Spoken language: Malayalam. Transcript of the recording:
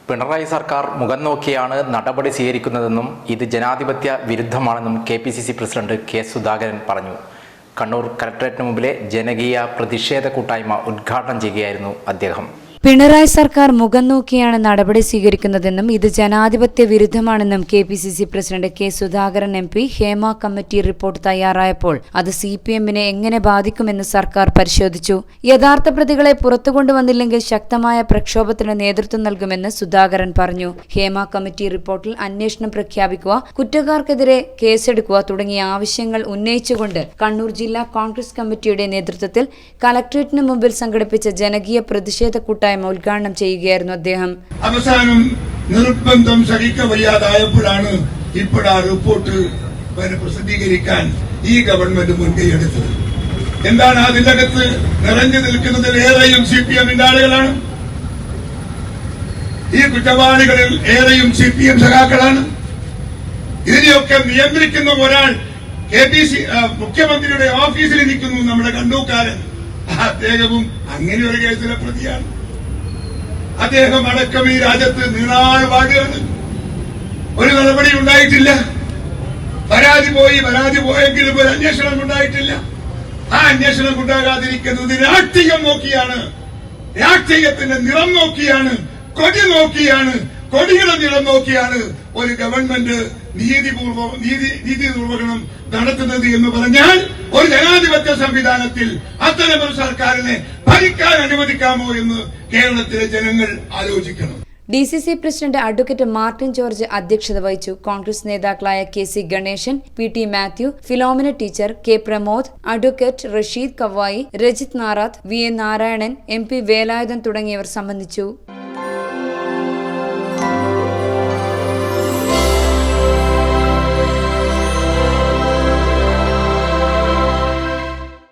പിണറായി സർക്കാർ മുഖം നോക്കിയാണ് നടപടി സ്വീകരിക്കുന്നതെന്നും ഇത് ജനാധിപത്യ വിരുദ്ധമാണെന്നും കെ.പി.സി.സി പ്രസിഡന്റ് കെ. സുധാകരൻ പറഞ്ഞു. കണ്ണൂർ കലക്ടറേറ്റിന് മുമ്പിലെ ജനകീയ പ്രതിഷേധ കൂട്ടായ്മ ഉദ്ഘാടനം ചെയ്യുകയായിരുന്നു അദ്ദേഹം. പിണറായി സർക്കാർ മുഖം നോക്കിയാണ് നടപടി സ്വീകരിക്കുന്നതെന്നും ഇത് ജനാധിപത്യ വിരുദ്ധമാണെന്നും KPCC president K. Sudhakaran MP Hema committee report തയ്യാറായപ്പോൾ അത് CPM-നെ എങ്ങനെ ബാധിക്കുമെന്ന് സർക്കാർ പരിശോധിച്ചു. യഥാർത്ഥ പ്രതികളെ പുറത്തുകൊണ്ടുവന്നില്ലെങ്കിൽ ശക്തമായ പ്രക്ഷോഭത്തിന് നേതൃത്വം നൽകുമെന്ന് സുധാകരൻ പറഞ്ഞു. ഹേമ കമ്മിറ്റി റിപ്പോർട്ടിൽ അന്വേഷണം പ്രഖ്യാപിക്കുക, കുറ്റക്കാർക്കെതിരെ കേസെടുക്കുക തുടങ്ങിയ ആവശ്യങ്ങൾ ഉന്നയിച്ചുകൊണ്ട് കണ്ണൂർ ജില്ലാ കോൺഗ്രസ് കമ്മിറ്റിയുടെ നേതൃത്വത്തിൽ കലക്ടറേറ്റിന് മുമ്പിൽ സംഘടിപ്പിച്ച ജനകീയ പ്രതിഷേധ കൂട്ടായ്മ ഉദ്ഘാടനം ചെയ്യുകയായിരുന്നു അദ്ദേഹം. അവസാനം നിർബന്ധം സഹിക്കവയ്യാതായപ്പോഴാണ് ഇപ്പോൾ ആ റിപ്പോർട്ട് പ്രസിദ്ധീകരിക്കാൻ ഈ ഗവൺമെന്റ് മുൻകൈയെടുത്തത്. എന്താണ് അതിന്റെ അകത്ത് നിറഞ്ഞു നിൽക്കുന്നതിൽ ഏറെയും CPM-ന്റെ ആളുകളാണ്. ഈ കുറ്റവാളികളിൽ ഏറെയും CPM സഖാക്കളാണ്. ഇതിനെയൊക്കെ നിയന്ത്രിക്കുന്ന ഒരാൾ മുഖ്യമന്ത്രിയുടെ ഓഫീസിൽ ഇരിക്കുന്നു, നമ്മുടെ കണ്ണൂക്കാരൻ. അദ്ദേഹവും അങ്ങനെ ഒരു കേസിലെ പ്രതിയാണ്. അദ്ദേഹം അടക്കം ഈ രാജ്യത്ത് നീളാൾ വാഴുകയാണ്. ഒരു നടപടി ഉണ്ടായിട്ടില്ല. പരാതി പോയെങ്കിലും ഒരു അന്വേഷണം ഉണ്ടായിട്ടില്ല. ആ അന്വേഷണം ഉണ്ടാകാതിരിക്കുന്നത് രാഷ്ട്രീയം നോക്കിയാണ്, രാഷ്ട്രീയത്തിന്റെ നിറം നോക്കിയാണ്, കൊടി നോക്കിയാണ്, കൊടിയുടെ നിറം നോക്കിയാണ് ഒരു ഗവൺമെന്റ് നീതി നിർവഹണം നടത്തുന്നത് എന്ന് പറഞ്ഞാൽ ഒരു ജനാധിപത്യ സംവിധാനത്തിൽ അത്തരമൊരു സർക്കാരിനെ ഭരിക്കാൻ അനുവദിക്കാമോ എന്ന് കേരളത്തിലെ ജനങ്ങൾ ആലോചിക്കണം. DCC president advocate Martin George അധ്യക്ഷത വഹിച്ചു. കോൺഗ്രസ് നേതാക്കളായ KC Ganesan, PT Mathew, Philomina teacher, K Pramod, advocate Rasheed Kavayi, Rajith Narath, VN Narayanan, MP Velayudhan തുടങ്ങിയവർ സംബന്ധിച്ചു.